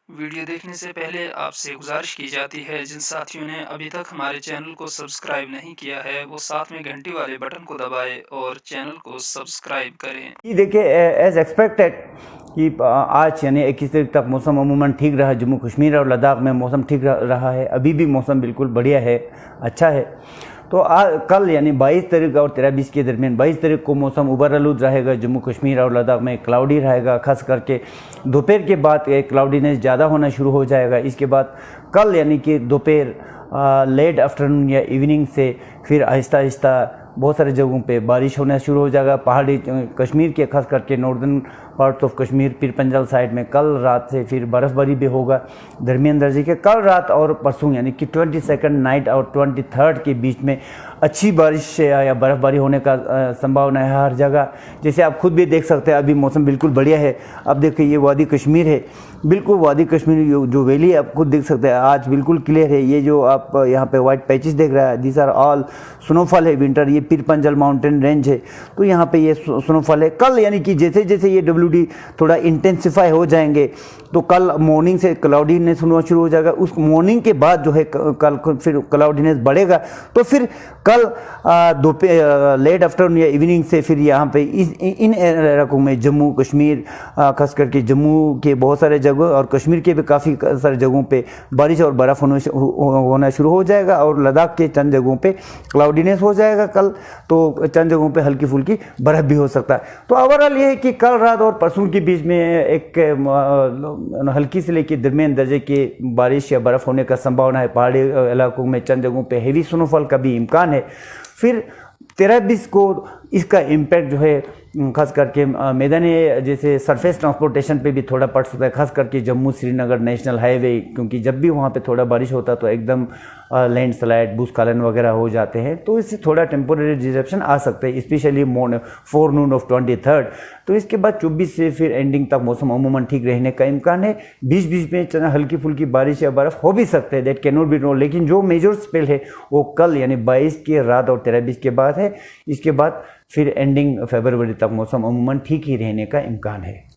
Video देखने से पहले आपसे गुजारिश की जाती है जिन साथियों ने अभी तक हमारे चैनल को सब्सक्राइब नहीं किया है वो साथ में घंटी वाले बटन को दबाएं और चैनल को सब्सक्राइब करें। ये देखिए एज एक्सपेक्टेड कि आज यानी 21 तारीख तक मौसम अमूमन ठीक रहा। जम्मू कश्मीर और लद्दाख में मौसम ठीक रहा है, अभी भी मौसम बिल्कुल बढ़िया है, अच्छा है। तो कल यानी 22 तारीख और 23 के दरमियान 22 तारीख को मौसम उबरआलूद रहेगा। जम्मू कश्मीर और लद्दाख में क्लाउडी रहेगा, खास करके दोपहर के बाद क्लाउडीनेस ज़्यादा होना शुरू हो जाएगा। इसके बाद कल यानी कि दोपहर लेट आफ्टरनून या इवनिंग से फिर आहिस्ता आहिस्ता बहुत सारे जगहों पे बारिश होना शुरू हो जाएगा। पहाड़ी कश्मीर के खास करके northern part of Kashmir Pir Panjal side में कल रात से फिर बर्फ़बारी भी होगा दरमियान दर्जे के। कल रात और परसों यानी कि 22 नाइट और 23 के बीच में अच्छी बारिश या बर्फ़बारी होने का संभावना है हर जगह। जैसे आप खुद भी देख सकते हैं अभी मौसम बिल्कुल बढ़िया है। अब देखिए ये वादी कश्मीर है, बिल्कुल वादी कश्मीर जो वैली है आप खुद देख सकते हैं आज बिल्कुल क्लियर है। ये जो आप यहाँ पे वाइट पैचेस देख रहा है दिस आर ऑल स्नोफॉल है विंटर। ये पीर पंजाल माउंटेन रेंज है तो यहाँ पे ये स्नोफॉल है। कल यानी कि जैसे जैसे ये WD थोड़ा इंटेंसिफाई हो जाएंगे तो कल मॉर्निंग से क्लाउडीनेस होना शुरू हो जाएगा। उस मॉर्निंग के बाद जो है कल फिर क्लाउडीनेस बढ़ेगा तो फिर कल दोपहर लेट आफ्टरनून या इवनिंग से फिर यहाँ पे इन इलाकों में जम्मू कश्मीर खास करके जम्मू के बहुत सारे जगह और कश्मीर के भी काफ़ी सारे जगहों पे बारिश और बर्फ़ होना शुरू हो जाएगा और लद्दाख के चंद जगहों पे क्लाउडीनेस हो जाएगा कल। तो चंद जगहों पे हल्की फुल्की बर्फ़ भी हो सकता है। तो ओवरऑल ये है कि कल रात और परसों के बीच में एक हल्की से लेकर दरमियान दर्जे की बारिश या बर्फ़ होने का संभावना है। पहाड़ी इलाकों में चंद जगहों पे हेवी स्नोफॉल का भी इम्कान है। फिर 13-20 को इसका इम्पैक्ट जो है खास करके मैदानी जैसे सरफेस ट्रांसपोर्टेशन पे भी थोड़ा पड़ सकता है, खास करके जम्मू श्रीनगर नेशनल हाईवे, क्योंकि जब भी वहाँ पे थोड़ा बारिश होता है तो एकदम लैंडस्लाइड भूस्खलन वगैरह हो जाते हैं। तो इससे थोड़ा टेम्पोरेरी डिसरप्शन आ सकते हैं, स्पेशली फोरनून ऑफ 23। तो इसके बाद 24 से फिर एंडिंग तक मौसम अमूमन ठीक रहने का इम्कान है। बीच बीच में हल्की फुल्की बारिश या बर्फ़ हो भी सकते हैं, that can not be know. लेकिन जो मेजर स्पेल है वो कल यानी 22 की रात और 23 के बाद है। इसके बाद फिर एंडिंग फरवरी तक मौसम अमूमन ठीक ही रहने का इम्कान है।